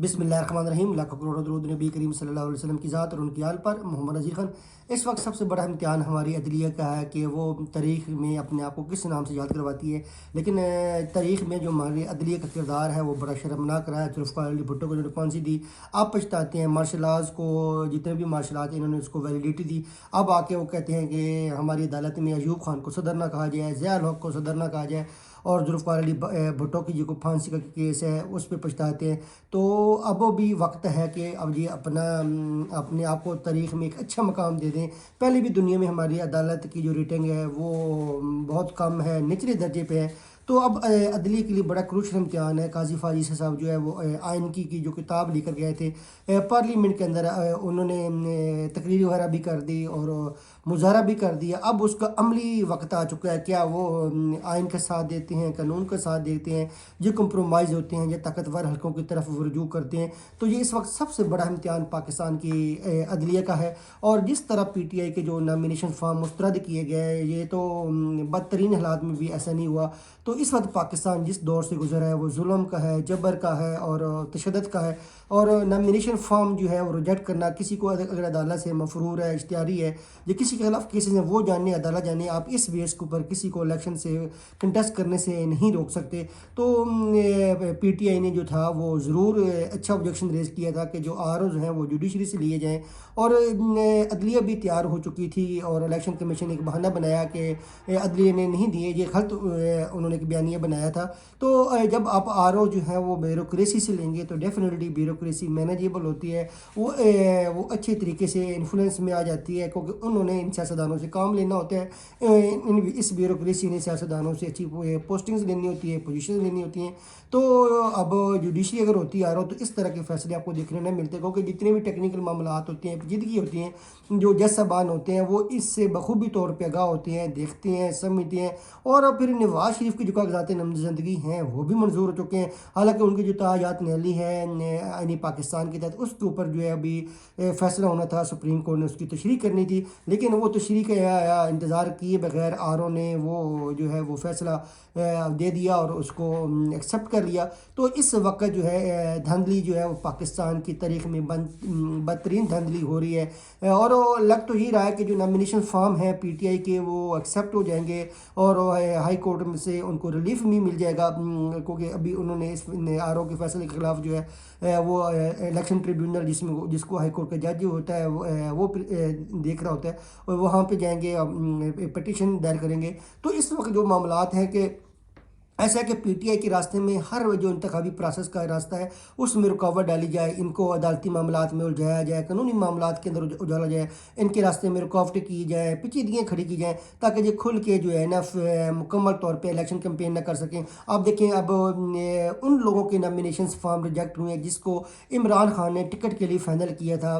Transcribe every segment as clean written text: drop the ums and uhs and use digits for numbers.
بسم اللہ الرحمن الرحیم، لاکھوں کروڑوں درود نبی کریم صلی اللہ علیہ وسلم کی ذات اور ان کی آل پر۔ محمد نذیر خان، اس وقت سب سے بڑا امتحان ہماری عدلیہ کا ہے کہ وہ تاریخ میں اپنے آپ کو کس نام سے یاد کرواتی ہے، لیکن تاریخ میں جو ہماری عدلیہ کا کردار ہے وہ بڑا شرمناک رہا ہے۔ ذوالفقار علی بھٹو کو جو پھانسی دی، آپ پچھتاتے ہیں۔ مارشل آرٹس کو، جتنے بھی مارشل آرٹ انہوں نے اس کو ویلیڈیٹی دی، اب آ کے وہ کہتے ہیں کہ ہماری عدالت میں ایوب خان کو صدر نہ کہا جائے، ضیاء الحق کو صدر نہ کہا جائے، اور ذوالفقار علی بھٹو کی جو پھانسی کا کیس ہے اس پہ پچھتاتے ہیں۔ تو اب بھی وقت ہے کہ اب یہ اپنے آپ کو تاریخ میں ایک اچھا مقام دے دیں۔ پہلے بھی دنیا میں ہماری عدالت کی جو ریٹنگ ہے وہ بہت کم ہے، نچلے درجے پہ ہے۔ تو اب عدلیہ کے لیے بڑا کروشل امتحان ہے۔ قاضی فاضل صاحب جو ہے وہ آئین کی جو کتاب لے کر گئے تھے پارلیمنٹ کے اندر، انہوں نے تقریر وغیرہ بھی کر دی اور مظاہرہ بھی کر دیا۔ اب اس کا عملی وقت آ چکا ہے، کیا وہ آئین کا ساتھ دیتے ہیں، قانون کا ساتھ دیتے ہیں، یہ کمپرومائز ہوتے ہیں، یہ طاقتور حلقوں کی طرف رجوع کرتے ہیں۔ تو یہ اس وقت سب سے بڑا امتحان پاکستان کی عدلیہ کا ہے۔ اور جس طرح پی ٹی آئی کے جو نامینیشن فارم مسترد کیے گئے، یہ تو بدترین حالات میں بھی ایسا نہیں ہوا۔ تو اس وقت پاکستان جس دور سے گزرا ہے وہ ظلم کا ہے، جبر کا ہے اور تشدد کا ہے۔ اور نامینیشن فارم جو ہے وہ ریجیکٹ کرنا، کسی کو اگر عدالت سے مفرور ہے، اشتہاری ہے، یا کسی کے خلاف کیسز ہیں، وہ جاننے عدالت جانے، آپ اس بیس کے اوپر کسی کو الیکشن سے کنٹیسٹ کرنے سے نہیں روک سکتے۔ تو پی ٹی آئی نے جو تھا وہ ضرور اچھا آبجیکشن ریز کیا تھا کہ جو آرز ہیں وہ جوڈیشری سے لیے جائیں، اور عدلیہ بھی تیار ہو چکی تھی، اور الیکشن کمیشن نے ایک بہانہ بنایا کہ عدلیہ نے نہیں دیے، یہ غلط انہوں نے ایک بیانیہ بنایا تھا۔ تو جب آپ آر او جو ہے وہ بیوروکریسی سے لیں گے تو ڈیفینیٹلی بیوروکریسی مینیجیبل ہوتی ہے، وہ اچھے طریقے سے انفلوئنس میں آ جاتی ہے، کیونکہ انہوں نے ان سیاستدانوں سے کام لینا ہوتا ہے، اس بیوروکریسی نے سیاستدانوں سے اچھی پوسٹنگز لینی ہوتی ہے، پوزیشنز لینی ہوتی ہیں۔ تو اب جوڈیشری اگر ہوتی ہے آر او، تو اس طرح کے فیصلے آپ کو دیکھنے نہیں ملتے، کیونکہ جتنے بھی ٹیکنیکل معاملات ہوتے ہیں، پیچیدگی ہوتی ہیں، جو جج صاحبان ہوتے ہیں وہ اس سے بخوبی طور پہ آگاہ ہوتے ہیں، دیکھتے ہیں، سمجھتے ہیں۔ اور پھر نواز شریف کی جو کاغذات نامزدگی ہیں وہ بھی منظور ہو چکے ہیں، حالانکہ ان کی جو تاحیات نہلی ہے آئین پاکستان کے تحت، اس کے اوپر جو ہے ابھی فیصلہ ہونا تھا، سپریم کورٹ نے اس کی تشریح کرنی تھی، لیکن وہ تشریح کا انتظار کیے بغیر آر او نے وہ جو ہے وہ فیصلہ دے دیا اور اس کو ایکسیپٹ کر لیا۔ تو اس وقت جو ہے دھاندلی جو ہے وہ پاکستان کی تاریخ میں بدترین دھاندلی ہو رہی ہے، اور لگ تو ہی رہا ہے کہ جو نامینیشن فارم ہے پی ٹی آئی کے وہ ایکسیپٹ ہو جائیں گے، اور ہائی کورٹ میں سے ان کو ریلیف بھی مل جائے گا، کیونکہ ابھی انہوں نے اس آر او کے فیصلے کے خلاف جو ہے وہ الیکشن ٹریبیونل جس کو ہائی کورٹ کا جج ہوتا ہے وہ دیکھ رہا ہوتا ہے، اور وہاں پہ جائیں گے، پٹیشن دائر کریں گے۔ تو اس وقت جو معاملات ہیں کہ ایسا ہے کہ پی ٹی آئی کے راستے میں ہر جو انتخابی پروسیس کا راستہ ہے اس میں رکاوٹ ڈالی جائے، ان کو عدالتی معاملات میں الجھایا جائے، قانونی معاملات کے اندر اجالا جائے، ان کے راستے میں رکاوٹیں کی جائیں، پیچیدگیاں کھڑی کی جائیں، تاکہ یہ کھل کے جو ہے نا مکمل طور پہ الیکشن کمپین نہ کر سکیں۔ آپ دیکھیں اب ان لوگوں کے نامینیشنز فارم ریجیکٹ ہوئے ہیں جس کو عمران خان نے ٹکٹ کے لیے فائنل کیا تھا،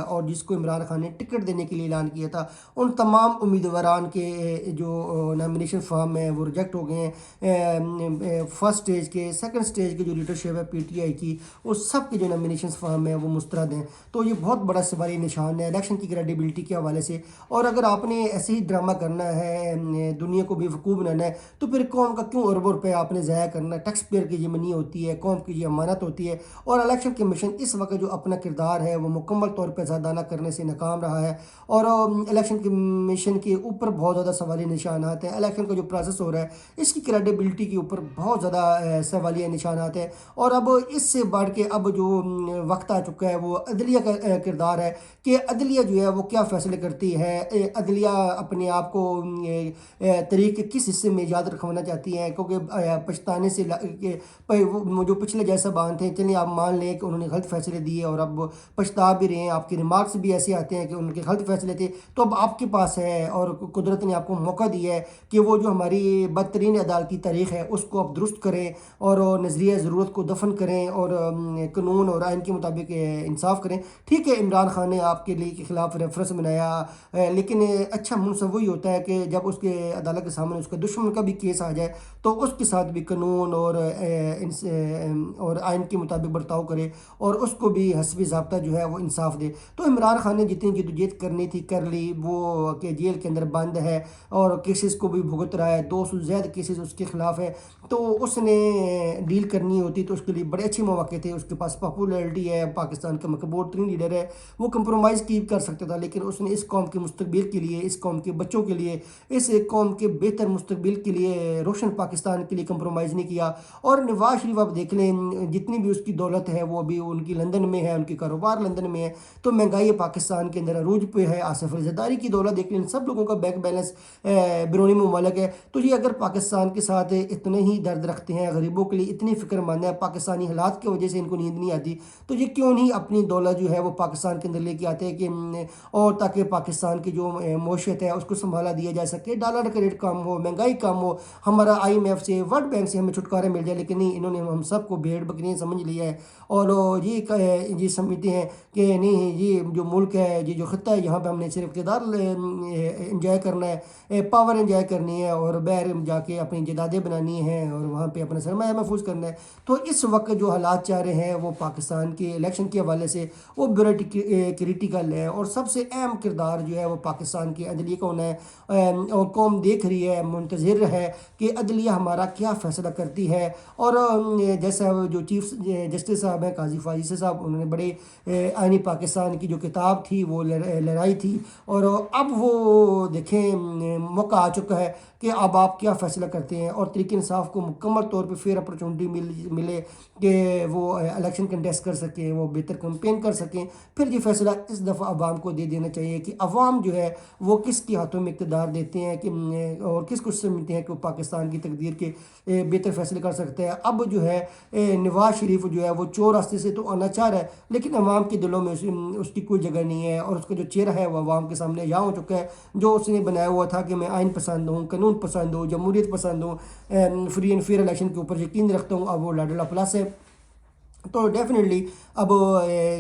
اور جس کو عمران خان نے ٹکٹ دینے کے لیے اعلان کیا تھا، ان تمام امیدواران کے جو نامینیشن فارم ہیں وہ ریجیکٹ ہو گئے ہیں۔ فرسٹ سٹیج کے، سیکنڈ سٹیج کے جو لیڈرشپ ہے پی ٹی آئی کی، وہ سب کے جو نامینیشن فارم ہیں وہ مسترد ہیں۔ تو یہ بہت بڑا سوالی نشان ہے الیکشن کی کریڈیبلٹی کے حوالے سے۔ اور اگر آپ نے ایسے ہی ڈرامہ کرنا ہے، دنیا کو بیوقوف بنانا ہے، تو پھر قوم کا کیوں اربوں روپے آپ نے ضائع کرنا ہے؟ ٹیکس پیئر کی یہ منی ہوتی ہے، قوم کی یہ امانت ہوتی ہے۔ اور الیکشن کمیشن اس وقت جو اپنا کردار ہے وہ مکمل طور پہ آزادانہ کرنے سے ناکام رہا ہے، اور الیکشن کمیشن کے اوپر بہت زیادہ سوالی نشانات ہیں۔ الیکشن کا جو پروسیس ہو رہا ہے اس کی کریڈیبلٹی کے اوپر بہت زیادہ سوالیہ نشانات ہیں۔ اور اب اس سے بڑھ کے اب جو وقت آ چکا ہے وہ عدلیہ کا کردار ہے کہ عدلیہ جو ہے وہ کیا فیصلے کرتی ہے۔ عدلیہ اپنے آپ کو تاریخ کے کس حصے میں یاد رکھوانا چاہتی ہیں، کیونکہ پچھتانے سے جو پچھلے جیسا بان تھے، چلیے آپ مان لیں کہ انہوں نے غلط فیصلے دیے اور اب پچھتا بھی رہے ہیں، آپ کے ریمارکس بھی ایسے آتے ہیں کہ ان کے غلط فیصلے تھے، تو اب آپ کے پاس ہے اور قدرت نے آپ کو موقع دیا ہے کہ وہ جو ہماری بدترین عدالتی تاریخ ہے اس کو آپ درست کریں، اور نظریہ ضرورت کو دفن کریں، اور قانون اور آئین کے مطابق انصاف کریں۔ ٹھیک ہے، عمران خان نے آپ کے لیے کے خلاف ریفرنس بنایا، لیکن اچھا منصف وہی ہوتا ہے کہ جب اس کے عدالت کے سامنے اس کا دشمن کا بھی کیس آ جائے تو اس کے ساتھ بھی قانون اور آئین کے مطابق برتاؤ کرے، اور اس کو بھی حسبی ضابطہ جو ہے وہ انصاف دے۔ تو عمران خان نے جتنی جدوجہد کرنی تھی کر لی، وہ کہ جیل کے اندر بند ہے اور کیسز کو بھی بھگت رہا ہے، 200 سے زیادہ کیسز اس کے خلاف خلاف ہے تو اس نے ڈیل کرنی ہوتی تو اس کے لیے بڑے اچھے مواقع تھے. اس کے پاس پاپولرٹی ہے, پاکستان کا مقبول ترین لیڈر ہے, وہ کمپرومائز کی کر سکتا تھا, لیکن اس نے اس قوم کے مستقبل کے لیے, اس قوم کے بچوں کے لیے, اس قوم کے بہتر مستقبل کے لیے, روشن پاکستان کے لیے کمپرومائز نہیں کیا. اور نواز شریف آپ دیکھ لیں جتنی بھی اس کی دولت ہے وہ ابھی ان کی لندن میں ہے, ان کی کاروبار لندن میں ہے, تو مہنگائی پاکستان کے اندر عروج پہ ہے. آصف الزرداری کی دولت دیکھ لیں, سب لوگوں کا بینک بیلنس بیرونی ممالک ہے. تو یہ اگر پاکستان کے ساتھ اتنے ہی درد رکھتے ہیں, غریبوں کے لیے اتنی فکر مند ہے, پاکستانی حالات کی وجہ سے ان کو نیند نہیں آتی, تو یہ کیوں نہیں اپنی دولت جو ہے وہ پاکستان کے اندر لے کے آتے ہیں کہ اور تاکہ پاکستان کی جو معیشت ہے اس کو سنبھالا دیا جا سکے, ڈالر کا ریٹ کم ہو, مہنگائی کم ہو, ہمارا IMF سے, ورلڈ بینک سے ہمیں چھٹکارا مل جائے. لیکن نہیں, انہوں نے ہم سب کو بھیڑ بکریاں سمجھ لیا ہے اور یہ سمجھتے ہیں کہ نہیں, یہ جو ملک ہے, یہ جو خطہ ہے, یہاں پہ ہم نے صرف اقتدار انجوائے کرنا ہے, پاور انجوائے کرنی ہے اور باہر جا کے اپنی جائیدادیں بنانی ہیں اور وہاں پہ اپنا سرمایہ محفوظ کرنا ہے. تو اس وقت جو حالات چاہ رہے ہیں وہ پاکستان کے الیکشن کے حوالے سے وہ کریٹیکل ہے, اور سب سے اہم کردار جو ہے وہ پاکستان کی عدلیہ کا ہونا ہے. اور قوم دیکھ رہی ہے, منتظر ہے کہ عدلیہ ہمارا کیا فیصلہ کرتی ہے. اور جیسا جو چیف جسٹس صاحب ہیں قاضی فاضل صاحب, انہوں نے بڑے آئینی پاکستان کی جو کتاب تھی وہ لڑائی تھی, اور اب وہ دیکھیں موقع آ چکا ہے کہ اب آپ کیا فیصلہ کرتے ہیں, اور تحریک انصاف کو مکمل طور پہ فیئر اپرچونٹی ملے کہ وہ الیکشن کنٹیسٹ کر سکیں, وہ بہتر کمپین کر سکیں. پھر یہ فیصلہ اس دفعہ عوام کو دے دینا چاہیے کہ عوام جو ہے وہ کس کے ہاتھوں میں اقتدار دیتے ہیں کہ اور کس کو سمجھتے ہیں کہ وہ پاکستان کی تقدیر کے بہتر فیصلے کر سکتے ہیں. اب جو ہے نواز شریف جو ہے وہ چور راستے سے تو آنا چاہ رہا ہے, لیکن عوام کے دلوں میں اس کی کوئی جگہ نہیں ہے, اور اس کا جو چہرہ ہے وہ عوام کے سامنے یہاں ہو چکا ہے. جو اس نے بنایا ہوا تھا کہ میں آئین پسند ہوں, قانون پسند ہوں, جمہوریت پسند ہوں, فری اینڈ فیئر الیکشن کے اوپر یقین رکھتا ہوں, اب وہ لاڈلا پلس ہے. تو ڈیفینیٹلی اب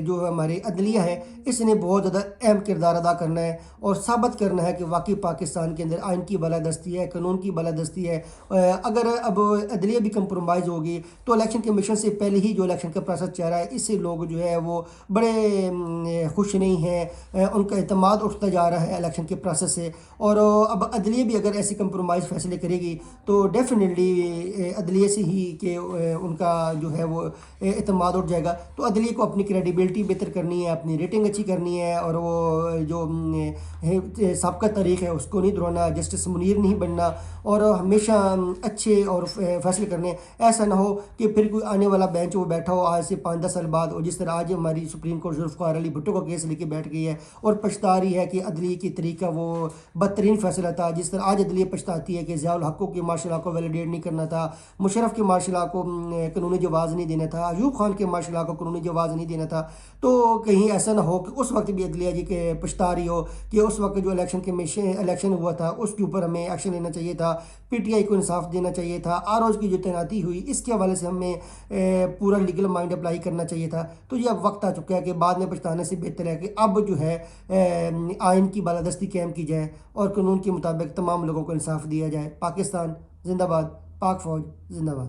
جو ہماری عدلیہ ہے اس نے بہت زیادہ اہم کردار ادا کرنا ہے اور ثابت کرنا ہے کہ واقعی پاکستان کے اندر آئین کی بالادستی ہے, قانون کی بالادستی ہے. اگر اب عدلیہ بھی کمپرومائز ہوگی تو الیکشن کمیشن سے پہلے ہی جو الیکشن کا پروسیس چل رہا ہے اس سے لوگ جو ہے وہ بڑے خوش نہیں ہیں, ان کا اعتماد اٹھتا جا رہا ہے الیکشن کے پروسیس سے. اور اب عدلیہ بھی اگر ایسی کمپرومائز فیصلے کرے گی تو ڈیفینیٹلی عدلیہ سے ہی کہ ان کا جو ہے وہ اعتماد اٹھ جائے گا. تو عدلیہ کو اپنی کریڈیبلٹی بہتر کرنی ہے, اپنی ریٹنگ اچھی کرنی ہے, اور وہ جو سابقہ تاریخ ہے اس کو نہیں دہرانا, جسٹس منیر نہیں بننا, اور ہمیشہ اچھے اور فیصلے کرنے. ایسا نہ ہو کہ پھر کوئی آنے والا بینچ وہ بیٹھا ہو آج سے 5-10 سال بعد, اور جس طرح آج ہماری سپریم کورٹ ذوالفقار علی بھٹو کا کیس لے کے بیٹھ گئی ہے اور پچھتا رہی ہے کہ عدلیہ کی طریقہ وہ بدترین فیصلہ تھا. جس طرح آج عدلیہ پچھتاتی ہے کہ ضیاء الحق کے مارشل لا کو ویلیڈیٹ نہیں کرنا تھا, مشرف کے مارشل لا کو قانونی جواز نہیں دینا تھا, ایوب خان کے مارشل لا کو قانونی جواز نہیں دینا تھا. تو کہیں ایسا نہ ہو کہ اس وقت بھی عدلیہ جی کے پچھتا رہی ہو کہ اس وقت جو الیکشن ہوا تھا اس کے اوپر ہمیں ایکشن لینا چاہیے تھا, PTI کو انصاف دینا چاہیے تھا, ROز کی جو تعیناتی ہوئی اس کے حوالے سے ہمیں پورا لیگل مائنڈ اپلائی کرنا چاہیے تھا. تو یہ اب وقت آ چکا ہے کہ بعد میں پچھتانے سے بہتر ہے کہ اب جو ہے آئین کی بالادستی قائم کی جائے اور قانون کے مطابق تمام لوگوں کو انصاف دیا جائے. پاکستان زندہ باد, پاک فوج زندہ باد.